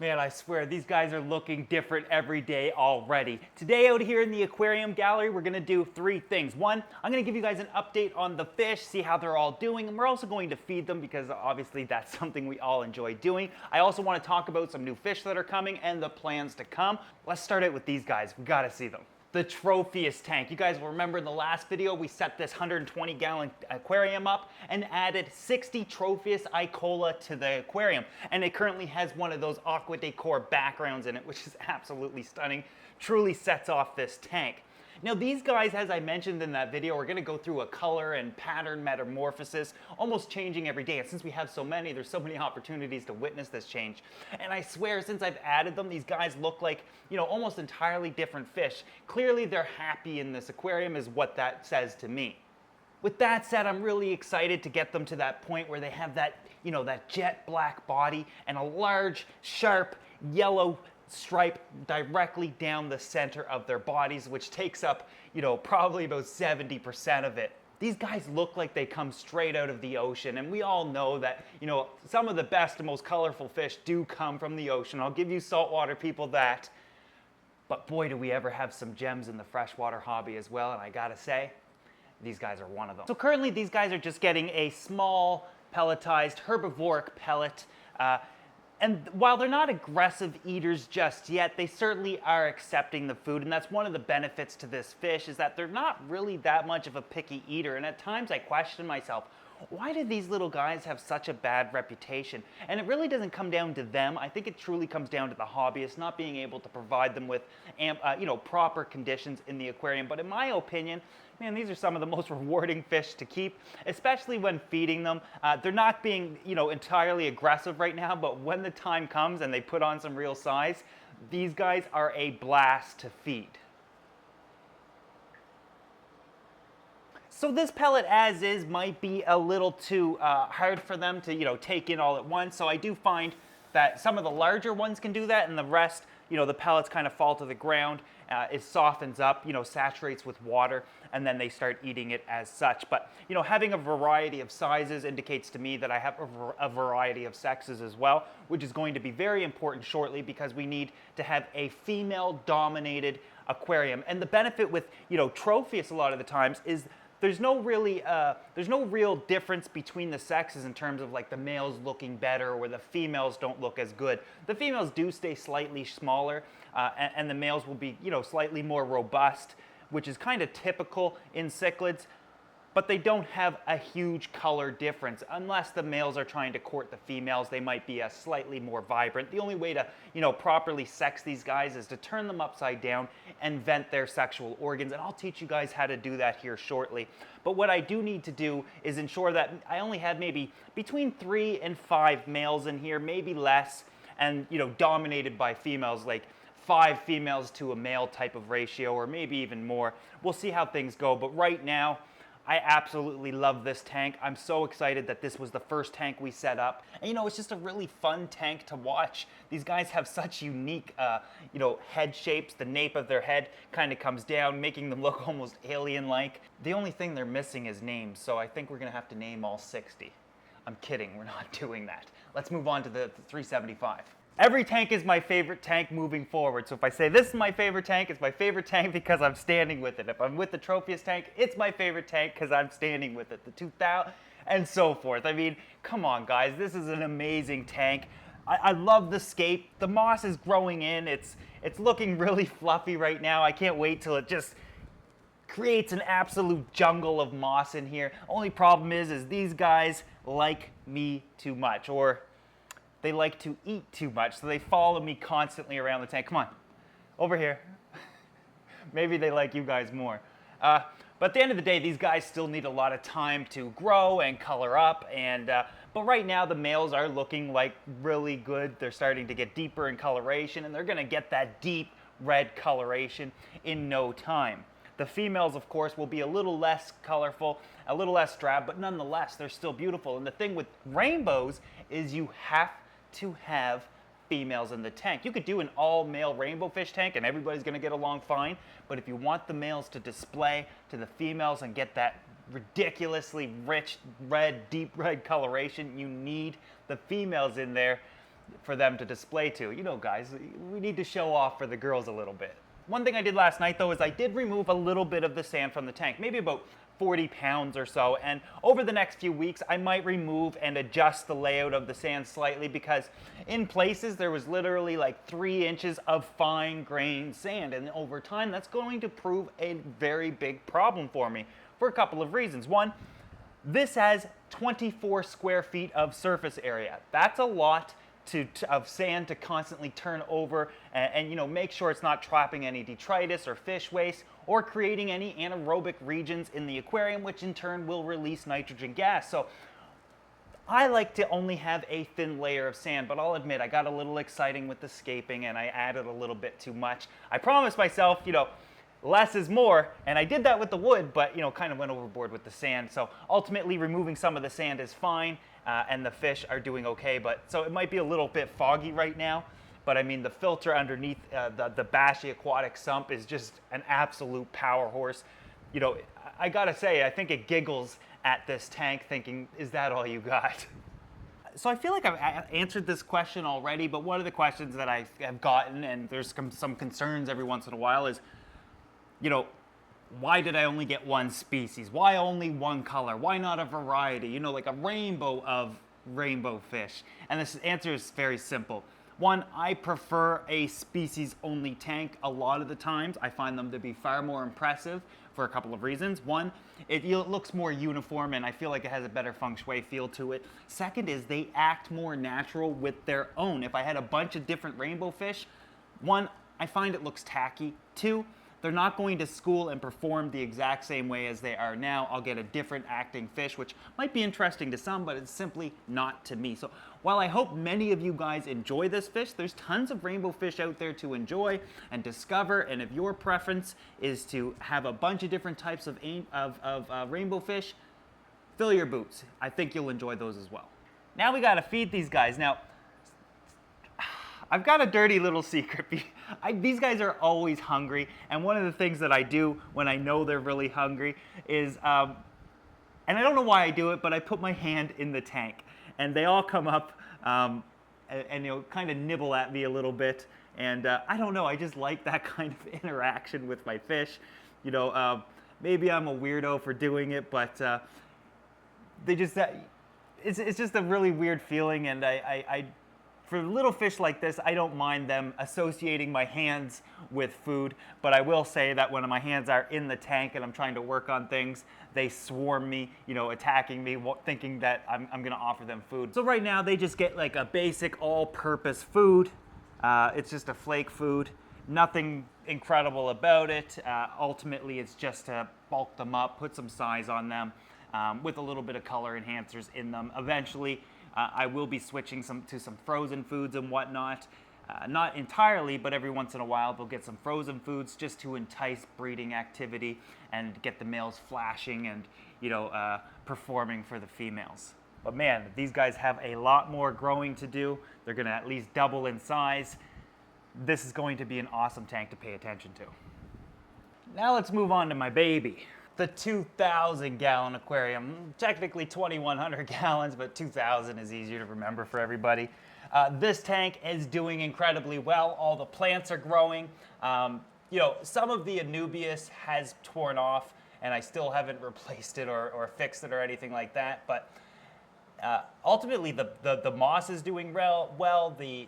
Man, I swear, these guys are looking different every day already. Today out here in the aquarium gallery, we're gonna do three things. One, I'm gonna give you guys an update on the fish, see how they're all doing, and we're also going to feed them because obviously that's something we all enjoy doing. I also wanna talk about some new fish that are coming and the plans to come. Let's start out with these guys, we gotta see them. The Tropheus tank. You guys will remember in the last video, we set this 120-gallon aquarium up and added 60 Tropheus Icola to the aquarium. And it currently has one of those aqua decor backgrounds in it, which is absolutely stunning. Truly sets off this tank. Now these guys, as I mentioned in that video, are gonna go through a color and pattern metamorphosis, almost changing every day. And since we have so many, there's so many opportunities to witness this change. And I swear, since I've added them, these guys look like, you know, almost entirely different fish. Clearly they're happy in this aquarium is what that says to me. With that said, I'm really excited to get them to that point where they have that, you know, that jet black body and a large, sharp, yellow stripe directly down the center of their bodies, which takes up, you know, probably about 70% of it. These guys look like they come straight out of the ocean, and we all know that, you know, some of the best and most colorful fish do come from the ocean. I'll give you saltwater people that. But boy, do we ever have some gems in the freshwater hobby as well, and I gotta say, these guys are one of them. So currently these guys are just getting a small pelletized herbivoric pellet. And while they're not aggressive eaters just yet, they certainly are accepting the food. And that's one of the benefits to this fish, is that they're not really that much of a picky eater. And at times I question myself, why do these little guys have such a bad reputation? And it really doesn't come down to them. I think it truly comes down to the hobbyists not being able to provide them with you know, proper conditions in the aquarium. But in my opinion, man, these are some of the most rewarding fish to keep, especially when feeding them. They're not being, you know, entirely aggressive right now, but when the time comes and they put on some real size, these guys are a blast to feed. So this pellet as is might be a little too hard for them to, you know, take in all at once. So I do find that some of the larger ones can do that, and the rest, you know, the pellets kind of fall to the ground. It softens up, you know, saturates with water, and then they start eating it as such. But, you know, having a variety of sizes indicates to me that I have a variety of sexes as well, which is going to be very important shortly because we need to have a female-dominated aquarium. And the benefit with, you know, Tropheus a lot of the times is there's no real difference between the sexes in terms of like the males looking better or the females don't look as good. The females do stay slightly smaller and the males will be, you know, slightly more robust, which is kind of typical in cichlids, but they don't have a huge color difference. Unless the males are trying to court the females, they might be slightly more vibrant. The only way to, you know, properly sex these guys is to turn them upside down and vent their sexual organs, and I'll teach you guys how to do that here shortly. But what I do need to do is ensure that I only have maybe between 3 and 5 males in here, maybe less, and, you know, dominated by females, like 5 females to a male type of ratio, or maybe even more. We'll see how things go, but right now, I absolutely love this tank. I'm so excited that this was the first tank we set up. And you know, it's just a really fun tank to watch. These guys have such unique, you know, head shapes. The nape of their head kind of comes down, making them look almost alien-like. The only thing they're missing is names, so I think we're gonna have to name all 60. I'm kidding, we're not doing that. Let's move on to the 375. Every tank is my favorite tank moving forward. So if I say this is my favorite tank, it's my favorite tank because I'm standing with it. If I'm with the Tropheus tank, it's my favorite tank because I'm standing with it. The 2000 and so forth. I mean, come on guys, this is an amazing tank. I love the scape. The moss is growing in. It's looking really fluffy right now. I can't wait till it just creates an absolute jungle of moss in here. Only problem is these guys like me too much, or they like to eat too much, so they follow me constantly around the tank. Come on, over here. Maybe they like you guys more. But at the end of the day, these guys still need a lot of time to grow and color up. But right now, the males are looking like really good. They're starting to get deeper in coloration, and they're gonna get that deep red coloration in no time. The females, of course, will be a little less colorful, a little less drab, but nonetheless, they're still beautiful. And the thing with rainbows is you have to have females in the tank. You could do an all-male rainbowfish tank and everybody's gonna get along fine, but if you want the males to display to the females and get that ridiculously rich red, deep red coloration, you need the females in there. for them to display to. You know, guys, we need to show off for the girls a little bit. One thing I did last night, though, is I did remove a little bit of the sand from the tank, maybe about 40 pounds or so, and over the next few weeks I might remove and adjust the layout of the sand slightly, because in places there was literally like 3 inches of fine grained sand, and over time that's going to prove a very big problem for me for a couple of reasons. One, this has 24 square feet of surface area. That's a lot of sand to constantly turn over and you know, make sure it's not trapping any detritus or fish waste or creating any anaerobic regions in the aquarium, which in turn will release nitrogen gas. So I like to only have a thin layer of sand, but I'll admit I got a little exciting with the scaping and I added a little bit too much. I promised myself, you know, less is more, and I did that with the wood, but you know, kind of went overboard with the sand. So ultimately removing some of the sand is fine, and the fish are doing okay, but so it might be a little bit foggy right now, but I mean the filter underneath the Bashy aquatic sump is just an absolute power horse. You know, I gotta say, I think it giggles at this tank thinking, is that all you got? So I feel like I've answered this question already, but one of the questions that I have gotten, and there's some concerns every once in a while, is, you know, why did I only get one species? Why only one color? Why not a variety? You know, like a rainbow of rainbow fish. And this answer is very simple. One, I prefer a species-only tank a lot of the times. I find them to be far more impressive for a couple of reasons. One, it looks more uniform and I feel like it has a better feng shui feel to it. Second is they act more natural with their own. If I had a bunch of different rainbow fish, one, I find it looks tacky. Two, they're not going to school and perform the exact same way as they are now. I'll get a different acting fish, which might be interesting to some, but it's simply not to me. So while I hope many of you guys enjoy this fish, there's tons of rainbow fish out there to enjoy and discover. And if your preference is to have a bunch of different types of rainbow fish, fill your boots. I think you'll enjoy those as well. Now we gotta feed these guys. Now, I've got a dirty little secret. These guys are always hungry, and one of the things that I do when I know they're really hungry is, and I don't know why I do it, but I put my hand in the tank, and they all come up and you know, kind of nibble at me a little bit, and I don't know, I just like that kind of interaction with my fish. You know, maybe I'm a weirdo for doing it, but they just, it's just a really weird feeling, and for little fish like this, I don't mind them associating my hands with food, but I will say that when my hands are in the tank and I'm trying to work on things, they swarm me, you know, attacking me, thinking that I'm gonna offer them food. So right now they just get like a basic all-purpose food. It's just a flake food, nothing incredible about it. Ultimately, it's just to bulk them up, put some size on them, with a little bit of color enhancers in them. Eventually, I will be switching to some frozen foods and whatnot. Not entirely, but every once in a while they'll get some frozen foods just to entice breeding activity and get the males flashing and, you know, performing for the females. But man, these guys have a lot more growing to do. They're gonna at least double in size. This is going to be an awesome tank to pay attention to. Now let's move on to my baby. The 2,000-gallon aquarium, technically 2,100 gallons, but 2,000 is easier to remember for everybody. This tank is doing incredibly well. All the plants are growing. You know, some of the Anubias has torn off, and I still haven't replaced it or fixed it or anything like that. But ultimately, the moss is doing well. The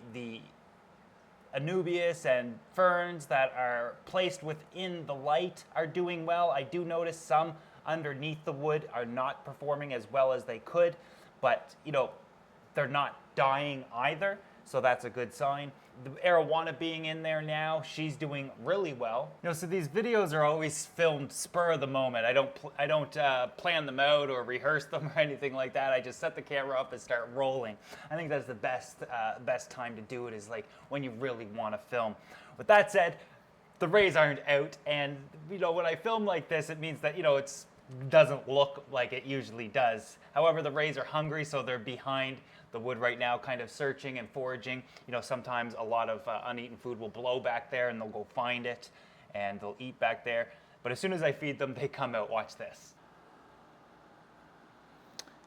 Anubias and ferns that are placed within the light are doing well. I do notice some underneath the wood are not performing as well as they could, but you know, they're not dying either, so that's a good sign. The arowana being in there now, she's doing really well. You know, so these videos are always filmed spur of the moment. I don't plan them out or rehearse them or anything like that. I just set the camera up and start rolling. I think that's the best time to do it, is like when you really want to film. With that said, the rays aren't out, and you know, when I film like this, it means that, you know, it's doesn't look like it usually does. However, the rays are hungry, so they're behind the wood right now, kind of searching and foraging. You know, sometimes a lot of uneaten food will blow back there and they'll go find it and they'll eat back there. But as soon as I feed them, they come out. Watch this.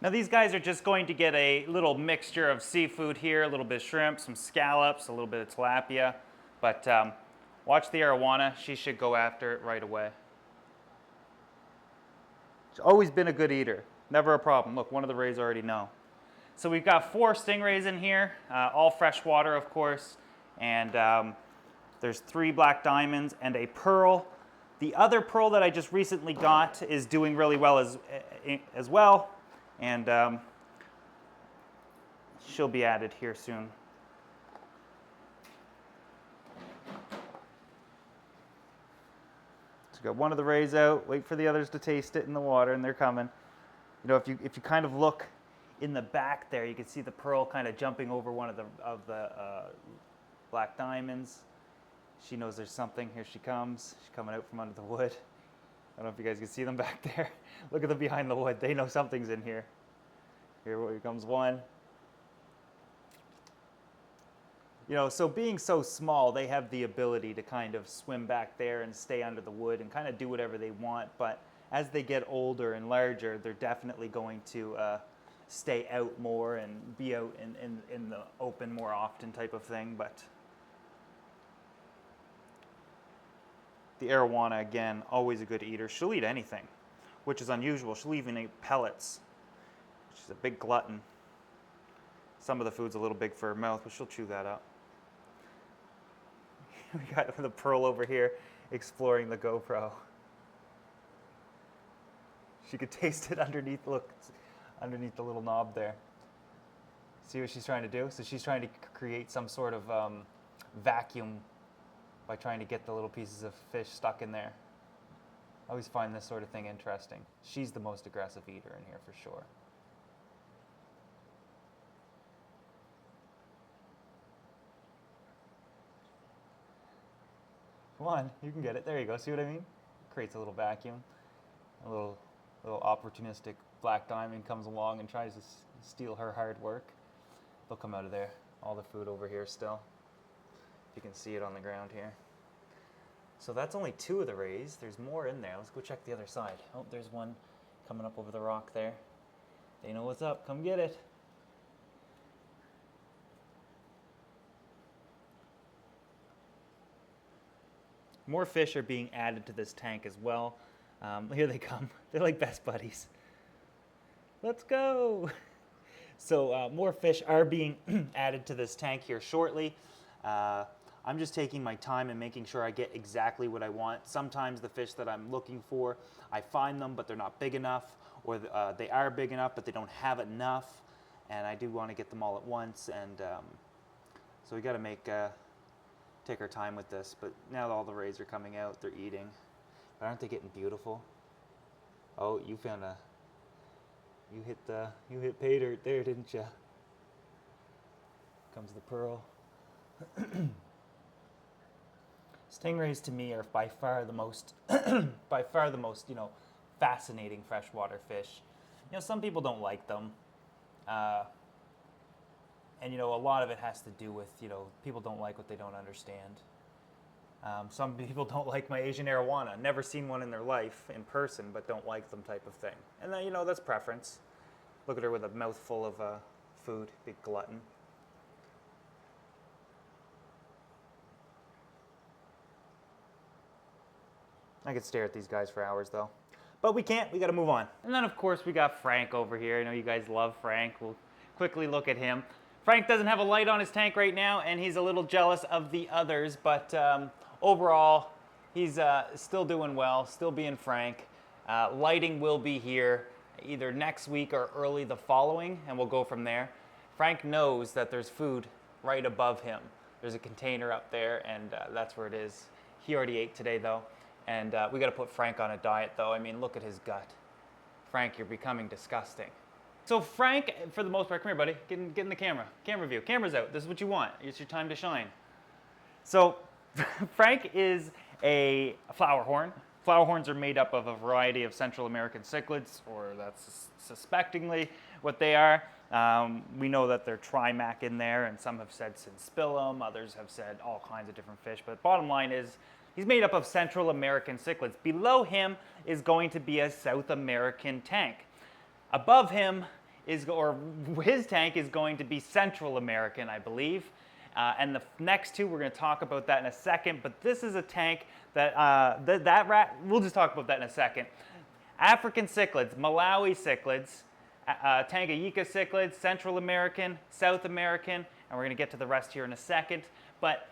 Now these guys are just going to get a little mixture of seafood here, a little bit of shrimp, some scallops, a little bit of tilapia, but watch the arowana. She should go after it right away. She's always been a good eater, never a problem. Look, one of the rays already know. So we've got 4 stingrays in here, all freshwater, of course, and there's 3 black diamonds and a pearl. The other pearl that I just recently got is doing really well as well, and she'll be added here soon. So got one of the rays out. Wait for the others to taste it in the water, and they're coming. You know, if you kind of look in the back there, you can see the pearl kind of jumping over one of the black diamonds. She knows there's something. Here she comes. She's coming out from under the wood. I don't know if you guys can see them back there. Look at them behind the wood. They know something's in here. Here comes one. You know, so being so small, they have the ability to kind of swim back there and stay under the wood and kind of do whatever they want. But as they get older and larger, they're definitely going to stay out more and be out in the open more often type of thing. But the arowana, again, always a good eater. She'll eat anything, which is unusual. She'll even eat pellets. She's a big glutton. Some of the food's a little big for her mouth, but she'll chew that up. We got the pearl over here exploring the GoPro. She could taste it underneath, look, underneath the little knob there. See what she's trying to do? So she's trying to create some sort of vacuum by trying to get the little pieces of fish stuck in there. I always find this sort of thing interesting. She's the most aggressive eater in here for sure. Come on, you can get it. There you go. See what I mean? Creates a little vacuum. A little opportunistic black diamond comes along and tries to steal her hard work. They'll come out of there. All the food over here still. You can see it on the ground here. So that's only 2 of the rays. There's more in there. Let's go check the other side. Oh, there's one coming up over the rock there. They know what's up. Come get it. More fish are being added to this tank as well. Here they come. They're like best buddies. Let's go. So more fish are being added to this tank here shortly. I'm just taking my time and making sure I get exactly what I want. Sometimes the fish that I'm looking for, I find them, but they're not big enough, or they are big enough, but they don't have enough, and I do want to get them all at once, and so we got to take our time with this. But now all the rays are coming out, they're eating. But aren't they getting beautiful? Oh, you hit pay dirt there, didn't you? Comes the pearl. Stingrays to me are by far the most, fascinating freshwater fish. You know, some people don't like them, and a lot of it has to do with people don't like what they don't understand. Some people don't like my Asian arowana. Never seen one in their life in person, but don't like them type of thing. And then that's preference. Look at her with a mouthful of food, big glutton. I could stare at these guys for hours though. But we can't, we gotta move on. And then of course we got Frank over here. I know you guys love Frank. We'll quickly look at him. Frank doesn't have a light on his tank right now, and he's a little jealous of the others, but overall, he's still doing well, still being Frank. Lighting will be here either next week or early the following, and we'll go from there. Frank knows that there's food right above him. There's a container up there, and that's where it is. He already ate today though. And we got to put Frank on a diet, though. I mean, look at his gut. Frank, you're becoming disgusting. So Frank, for the most part, come here, buddy. Get in the camera. Camera view. Camera's out. This is what you want. It's your time to shine. So Frank is a flowerhorn. Flowerhorns are made up of a variety of Central American cichlids, or that's suspectingly what they are. We know that they're trimac in there, and some have said synspillum. Others have said all kinds of different fish. But bottom line is, he's made up of Central American cichlids. Below him is going to be a South American tank. Above him or his tank is going to be Central American, I believe. And the next two, we're going to talk about that in a second. But this is a tank that, we'll just talk about that in a second. African cichlids, Malawi cichlids, Tanganyika cichlids, Central American, South American, and we're going to get to the rest here in a second. But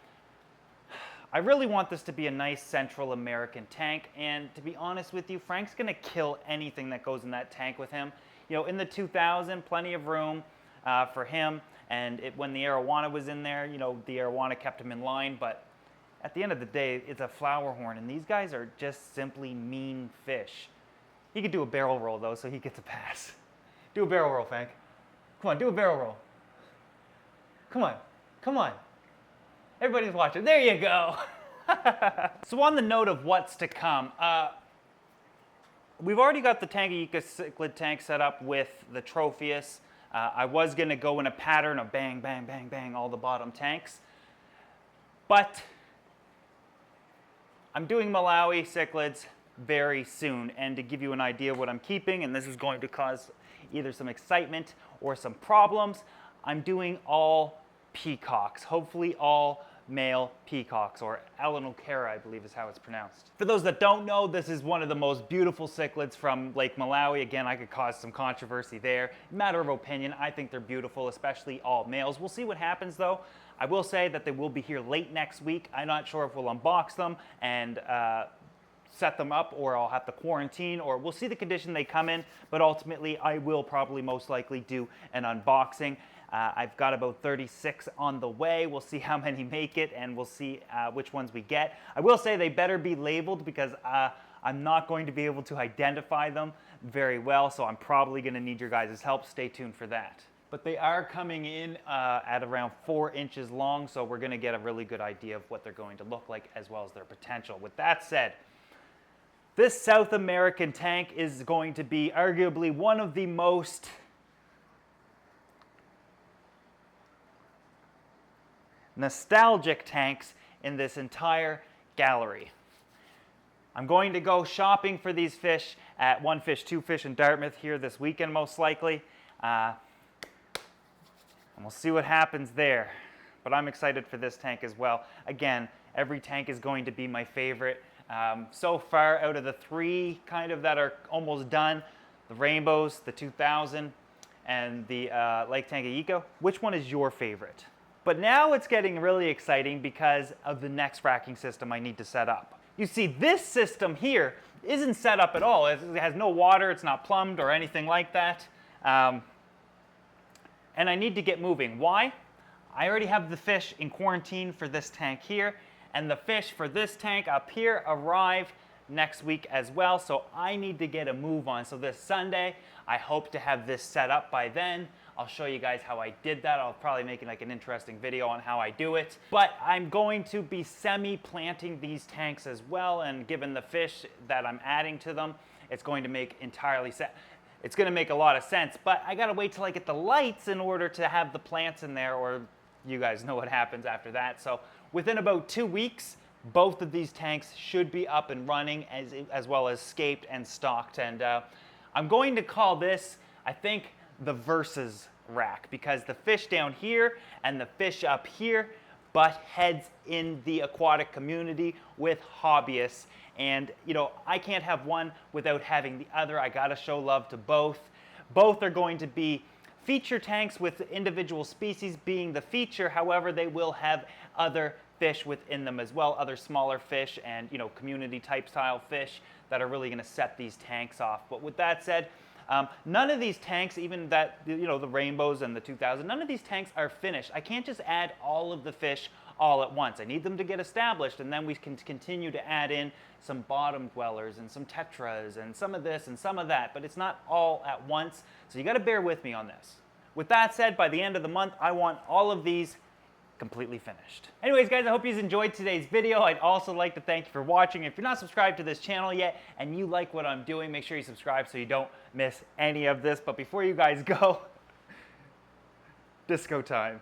I really want this to be a nice Central American tank, and to be honest with you, Frank's going to kill anything that goes in that tank with him. You know, in the 2000, plenty of room for him, and when the arowana was in there, you know, the arowana kept him in line, but at the end of the day, it's a Flowerhorn, and these guys are just simply mean fish. He could do a barrel roll, though, so he gets a pass. Do a barrel roll, Frank. Come on, do a barrel roll. Come on, come on. Everybody's watching. There you go. So on the note of what's to come, we've already got the Tanganyika cichlid tank set up with the Tropheus. I was going to go in a pattern of bang, bang, bang, bang, all the bottom tanks. But I'm doing Malawi cichlids very soon. And to give you an idea of what I'm keeping, and this is going to cause either some excitement or some problems, I'm doing all peacocks, hopefully all male peacocks, or Elenocara, I believe is how it's pronounced. For those that don't know, this is one of the most beautiful cichlids from Lake Malawi. Again, I could cause some controversy there. Matter of opinion, I think they're beautiful, especially all males. We'll see what happens though. I will say that they will be here late next week. I'm not sure if we'll unbox them and set them up, or I'll have to quarantine, or we'll see the condition they come in, but ultimately I will probably most likely do an unboxing. I've got about 36 on the way. We'll see how many make it, and we'll see which ones we get. I will say they better be labeled, because I'm not going to be able to identify them very well, so I'm probably going to need your guys' help. Stay tuned for that. But they are coming in at around 4 inches long, so we're going to get a really good idea of what they're going to look like, as well as their potential. With that said, this South American tank is going to be arguably one of the most nostalgic tanks in this entire gallery. I'm going to go shopping for these fish at One Fish, Two Fish in Dartmouth here this weekend, most likely. And we'll see what happens there. But I'm excited for this tank as well. Again, every tank is going to be my favorite. So far, out of the 3 kind of that are almost done, the Rainbows, the 2000, and the Lake Tanganyika, which one is your favorite? But now it's getting really exciting because of the next racking system I need to set up. You see, this system here isn't set up at all. It has no water, it's not plumbed or anything like that. And I need to get moving. Why? I already have the fish in quarantine for this tank here, and the fish for this tank up here arrive next week as well, so I need to get a move on. So this Sunday, I hope to have this set up by then. I'll show you guys how I did that. I'll probably make like an interesting video on how I do it. But I'm going to be semi-planting these tanks as well, and given the fish that I'm adding to them, it's going to make it's going to make a lot of sense. But I gotta wait till I get the lights in order to have the plants in there, or you guys know what happens after that. So within about 2 weeks, both of these tanks should be up and running, as well as scaped and stocked. And I'm going to call this, I think, the Versus rack, because the fish down here and the fish up here butt heads in the aquatic community with hobbyists. And you know, I can't have one without having the other. I gotta show love to both. Both are going to be feature tanks, with individual species being the feature. However, they will have other fish within them as well, other smaller fish and, you know, community type style fish that are really going to set these tanks off. But with that said, none of these tanks, even that, you know, the Rainbows and the 2000, none of these tanks are finished. I can't just add all of the fish all at once. I need them to get established, and then we can continue to add in some bottom dwellers and some tetras and some of this and some of that, but it's not all at once, so you got to bear with me on this. With that said, by the end of the month, I want all of these completely finished. Anyways, guys, I hope you enjoyed today's video. I'd also like to thank you for watching. If you're not subscribed to this channel yet and you like what I'm doing, make sure you subscribe so you don't miss any of this. But before you guys go, disco time.